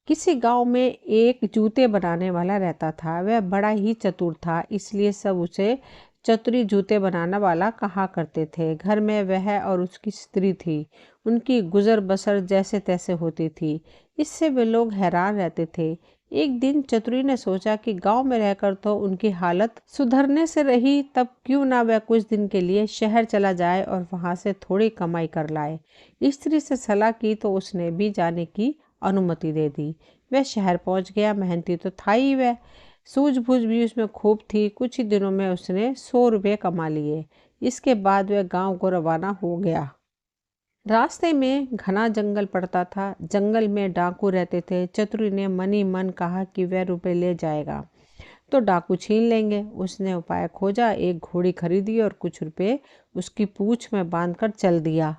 किसी गांव में एक जूते बनाने वाला रहता था। वह बड़ा ही चतुर था, इसलिए सब उसे चतुरी जूते बनाने वाला कहा करते थे। घर में वह और उसकी स्त्री थी। उनकी गुजर बसर जैसे तैसे होती थी। इससे वे लोग हैरान रहते थे। एक दिन चतुरी ने सोचा कि गांव में रहकर तो उनकी हालत सुधरने से रही, तब क्यों ना वह कुछ दिन के लिए शहर चला जाए और वहां से थोड़ी कमाई कर लाए। स्त्री से सलाह की तो उसने भी जाने की अनुमति दे दी। वह शहर पहुंच गया। मेहनती तो था ही वह, सूझबूझ भी उसमें खूब थी। कुछ ही दिनों में उसने 100 रुपये कमा लिए। इसके बाद वह गांव को रवाना हो गया। रास्ते में घना जंगल पड़ता था। जंगल में डाकू रहते थे। चतुरी ने मन ही मन कहा कि वह रुपए ले जाएगा तो डाकू छीन लेंगे। उसने उपाय खोजा, एक घोड़ी खरीदी और कुछ रुपए उसकी पूंछ में बांधकर चल दिया।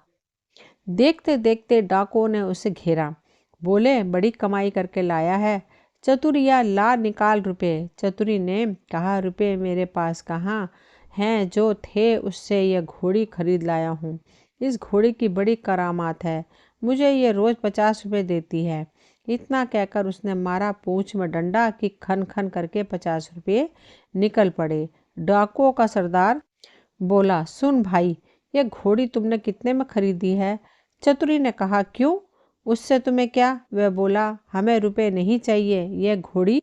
देखते देखते डाकुओं ने उसे घेरा। बोले, बड़ी कमाई करके लाया है। चतुरिया, ला निकाल रुपए। चतुरी ने कहा, रुपए मेरे पास कहाँ हैं, जो थे उससे यह घोड़ी खरीद लाया हूँ। इस घोड़ी की बड़ी करामात है, मुझे ये रोज 50 रुपए देती है। इतना कहकर उसने मारा पूंछ में डंडा कि खन खन करके 50 रुपये निकल पड़े। डाकुओं का सरदार बोला, सुन भाई, यह घोड़ी तुमने कितने में खरीदी है? चतुरी ने कहा, क्यों, उससे तुम्हें क्या? वह बोला, हमें रुपए नहीं चाहिए, यह घोड़ी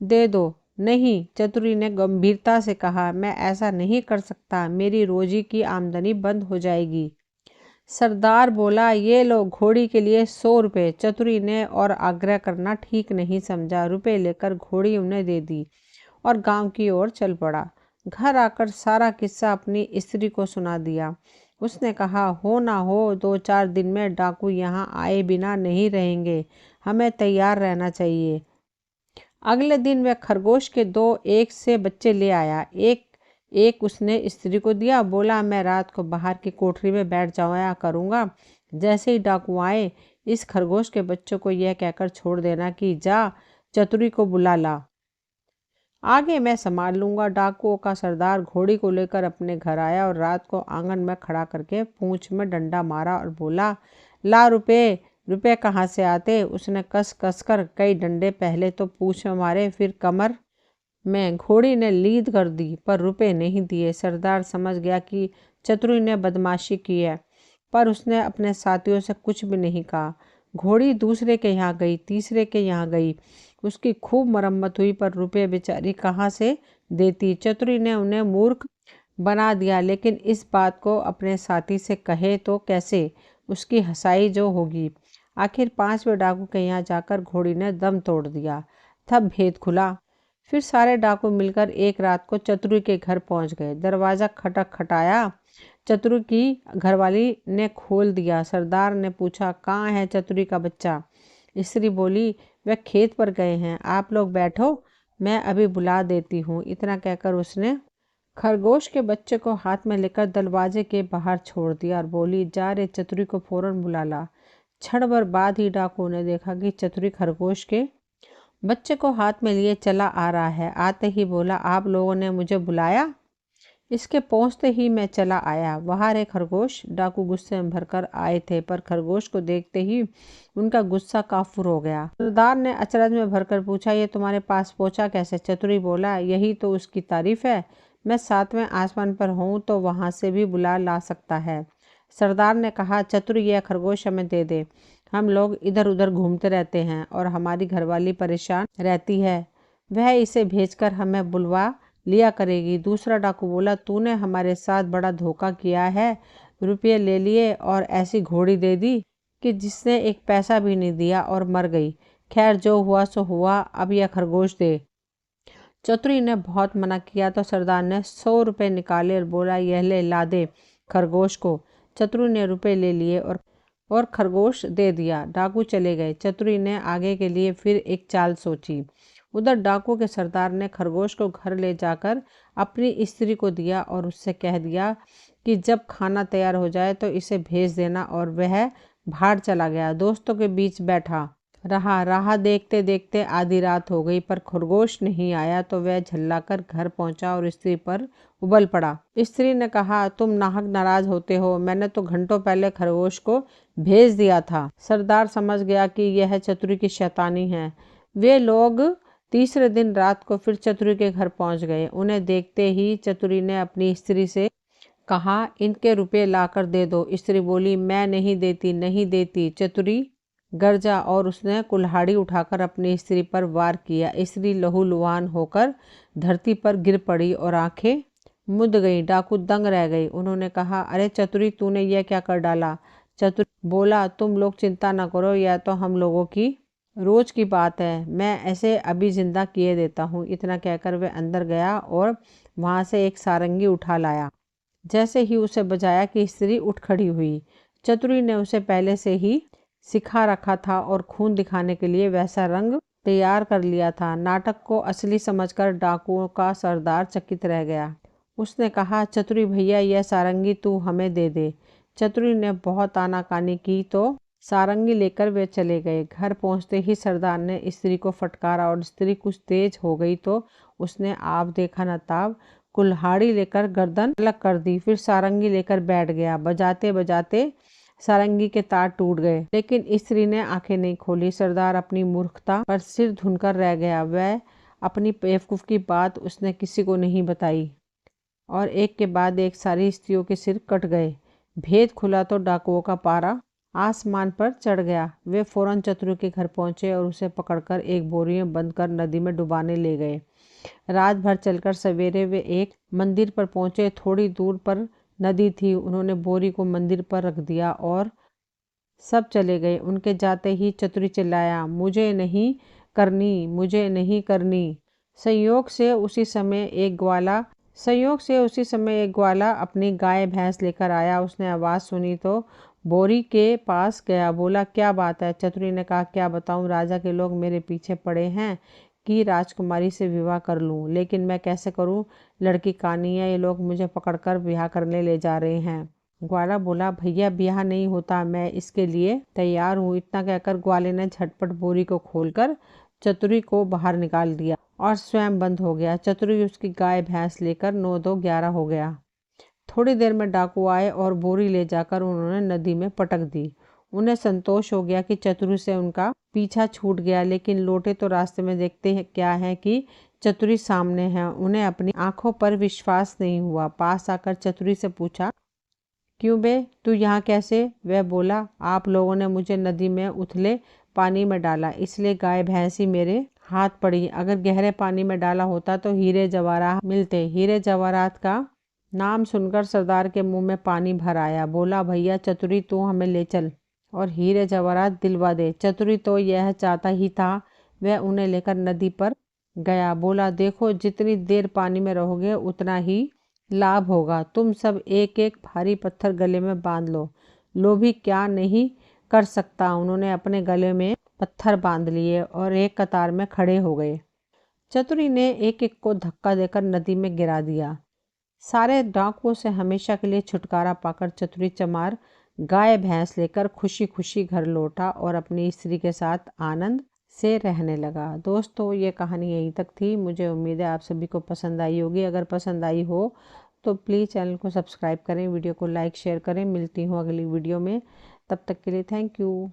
दे दो। नहीं, चतुरी ने गंभीरता से कहा, मैं ऐसा नहीं कर सकता, मेरी रोजी की आमदनी बंद हो जाएगी। सरदार बोला, ये लो घोड़ी के लिए 100 रुपये। चतुरी ने और आग्रह करना ठीक नहीं समझा। रुपए लेकर घोड़ी उन्हें दे दी और गांव की ओर चल पड़ा। घर आकर सारा किस्सा अपनी स्त्री को सुना दिया। उसने कहा, हो ना हो 2-4 दिन में डाकू यहाँ आए बिना नहीं रहेंगे, हमें तैयार रहना चाहिए। अगले दिन वह खरगोश के 2 एक से बच्चे ले आया। एक एक उसने स्त्री को दिया। बोला, मैं रात को बाहर की कोठरी में बैठ जाया करूँगा। जैसे ही डाकू आए, इस खरगोश के बच्चों को यह कहकर छोड़ देना कि जा चतुरी को बुला ला, आगे मैं संभाल लूंगा। डाकुओं का सरदार घोड़ी को लेकर अपने घर आया और रात को आंगन में खड़ा करके पूंछ में डंडा मारा और बोला, ला रुपए। रुपए कहाँ से आते? उसने कस कस कर कई डंडे पहले तो पूंछ में मारे, फिर कमर में। घोड़ी ने लीद कर दी पर रुपए नहीं दिए। सरदार समझ गया कि चतुरी ने बदमाशी की है, पर उसने अपने साथियों से कुछ भी नहीं कहा। घोड़ी दूसरे के यहाँ गई, तीसरे के यहाँ गई। उसकी खूब मरम्मत हुई, पर रुपए बेचारी कहाँ से देती। चतुरी ने उन्हें मूर्ख बना दिया, लेकिन इस बात को अपने साथी से कहे तो कैसे? उसकी हंसाई जो होगी। आखिर 5वें डाकू के यहाँ जाकर घोड़ी ने दम तोड़ दिया। तब भेद खुला। फिर सारे डाकू मिलकर एक रात को चतुरी के घर पहुंच गए। दरवाज़ा खटक खटाया। चतुरी की घरवाली ने खोल दिया। सरदार ने पूछा, कहाँ है चतुरी का बच्चा? स्त्री बोली, वह खेत पर गए हैं, आप लोग बैठो, मैं अभी बुला देती हूँ। इतना कहकर उसने खरगोश के बच्चे को हाथ में लेकर दरवाजे के बाहर छोड़ दिया और बोली, जा रे चतुरी को फौरन बुला ला। क्षण भर बाद ही डाकू ने देखा कि चतुरी खरगोश के बच्चे को हाथ में लिए चला आ रहा है। आते ही बोला, आप लोगों ने मुझे बुलाया? इसके पहुंचते ही मैं चला आया। वहाँ रे खरगोश। डाकू गुस्से में भरकर आए थे, पर खरगोश को देखते ही उनका गुस्सा काफूर हो गया। सरदार ने अचरज में भरकर पूछा, ये तुम्हारे पास पहुंचा कैसे? चतुरी बोला, यही तो उसकी तारीफ है, मैं 7वें आसमान पर हूँ तो वहाँ से भी बुला ला सकता है। सरदार ने कहा, चतुरी यह खरगोश हमें दे दे, हम लोग इधर उधर घूमते रहते हैं और हमारी घरवाली परेशान रहती है, वह इसे भेजकर हमें बुलवा लिया करेगी। दूसरा डाकू बोला, तूने हमारे साथ बड़ा धोखा किया है, रुपये ले लिए और ऐसी घोड़ी दे दी कि जिसने एक पैसा भी नहीं दिया और मर गई। खैर, जो हुआ सो हुआ, अब यह खरगोश दे। चतुरी ने बहुत मना किया तो सरदार ने 100 रुपये निकाले और बोला, यह ले, ला दे खरगोश को। चतुरी ने रुपए ले लिए और खरगोश दे दिया। डाकू चले गए। चतुरी ने आगे के लिए फिर एक चाल सोची। उधर डाकू के सरदार ने खरगोश को घर ले जाकर अपनी स्त्री को दिया और उससे कह दिया कि जब खाना तैयार हो जाए तो इसे भेज देना, और वह बाहर चला गया। दोस्तों के बीच बैठा। रहा। राह देखते देखते आधी रात हो गई, पर खरगोश नहीं आया तो वह झल्लाकर घर पहुंचा और स्त्री पर उबल पड़ा। स्त्री ने कहा, तुम नाहक नाराज होते हो, मैंने तो घंटों पहले खरगोश को भेज दिया था। सरदार समझ गया कि यह चतुरी की शैतानी है। वे लोग तीसरे दिन रात को फिर चतुरी के घर पहुंच गए। उन्हें देखते ही चतुरी ने अपनी स्त्री से कहा, इनके रुपए लाकर दे दो। स्त्री बोली, मैं नहीं देती, नहीं देती। चतुरी गरजा और उसने कुल्हाड़ी उठाकर अपनी स्त्री पर वार किया। स्त्री लहूलुहान होकर धरती पर गिर पड़ी और आंखें मुद गई। डाकू दंग रह गई। उन्होंने कहा, अरे चतुरी, तूने यह क्या कर डाला? चतुरी बोला, तुम लोग चिंता न करो, यह तो हम लोगों की रोज की बात है, मैं ऐसे अभी जिंदा किए देता हूँ। इतना कहकर वह अंदर गया और वहां से एक सारंगी उठा लाया। जैसे ही उसे बजाया कि स्त्री उठ खड़ी हुई। चतुरी ने उसे पहले से ही सिखा रखा था और खून दिखाने के लिए वैसा रंग तैयार कर लिया था। नाटक को असली समझकर डाकुओं का सरदार चकित रह गया। उसने कहा, चतुरी भैया, यह सारंगी तू हमें दे दे। चतुरी ने बहुत आनाकानी की तो सारंगी लेकर वे चले गए। घर पहुंचते ही सरदार ने स्त्री को फटकारा और स्त्री कुछ तेज हो गई तो उसने आप देखा न ताब कुल्हाड़ी लेकर गर्दन अलग कर दी। फिर सारंगी लेकर बैठ गया। बजाते बजाते सारंगी के तार टूट गए, लेकिन स्त्री ने आंखें नहीं खोली। सरदार अपनी मूर्खता पर सिर धुनकर रह गया। वह अपनी बेवकूफ की बात उसने किसी को नहीं बताई और एक के बाद एक सारी स्त्रियों के सिर कट गए। भेद खुला तो डाकुओं का पारा आसमान पर चढ़ गया। वे फौरन चतुर के घर पहुंचे और उसे पकड़कर एक बोरी में बंद कर नदी में डुबाने ले गए। रात भर चलकर सवेरे वे एक मंदिर पर पहुंचे। थोड़ी दूर पर नदी थी। उन्होंने बोरी को मंदिर पर रख दिया और सब चले गए। उनके जाते ही चतुरी चिल्लाया, मुझे नहीं करनी, मुझे नहीं करनी। संयोग से उसी समय एक ग्वाला अपनी गाय भैंस लेकर आया। उसने आवाज़ सुनी तो बोरी के पास गया। बोला, क्या बात है? चतुरी ने कहा, क्या बताऊं, राजा के लोग मेरे पीछे पड़े हैं कि राजकुमारी से विवाह कर लूं, लेकिन मैं कैसे करूं? लड़की कानी है, ये लोग मुझे पकड़कर ब्याह करने ले जा रहे हैं। ग्वाला बोला, भैया ब्याह नहीं होता, मैं इसके लिए तैयार हूँ। इतना कहकर ग्वाले ने झटपट बोरी को खोलकर चतुरी को बाहर निकाल दिया और स्वयं बंद हो गया। चतुरी उसकी गाय भैंस लेकर 9-2-11 हो गया। थोड़ी देर में डाकू आए और बोरी ले जाकर उन्होंने नदी में पटक दी। उन्हें संतोष हो गया कि चतुरी से उनका पीछा छूट गया, लेकिन लौटे तो रास्ते में देखते हैं क्या है कि चतुरी सामने है। उन्हें अपनी आंखों पर विश्वास नहीं हुआ। पास आकर चतुरी से पूछा, क्यों बे, तू यहाँ कैसे? वह बोला, आप लोगों ने मुझे नदी में उथले पानी में डाला, इसलिए गाय भैंस ही मेरे हाथ पड़ी। अगर गहरे पानी में डाला होता तो हीरे जवाहरात मिलते। हीरे जवाहरात का नाम सुनकर सरदार के मुंह में पानी भर आया। बोला, भैया चतुरी, तू हमें ले चल और हीरे जवाहरात दिलवा दे। चतुरी तो यह चाहता ही था। वह उन्हें लेकर नदी पर गया। बोला, देखो, जितनी देर पानी में रहोगे उतना ही लाभ होगा। तुम सब एक एक भारी पत्थर गले में बांध लो। लोभी क्या नहीं कर सकता। उन्होंने अपने गले में पत्थर बांध लिए और एक कतार में खड़े हो गए। चतुरी ने एक एक को धक्का देकर नदी में गिरा दिया। सारे डाकुओं से हमेशा के लिए छुटकारा पाकर चतुरी चमार गाय भैंस लेकर खुशी खुशी घर लौटा और अपनी स्त्री के साथ आनंद से रहने लगा। दोस्तों, ये कहानी यहीं तक थी। मुझे उम्मीद है आप सभी को पसंद आई होगी। अगर पसंद आई हो तो प्लीज़ चैनल को सब्सक्राइब करें, वीडियो को लाइक शेयर करें। मिलती हूँ अगली वीडियो में, तब तक के लिए थैंक यू।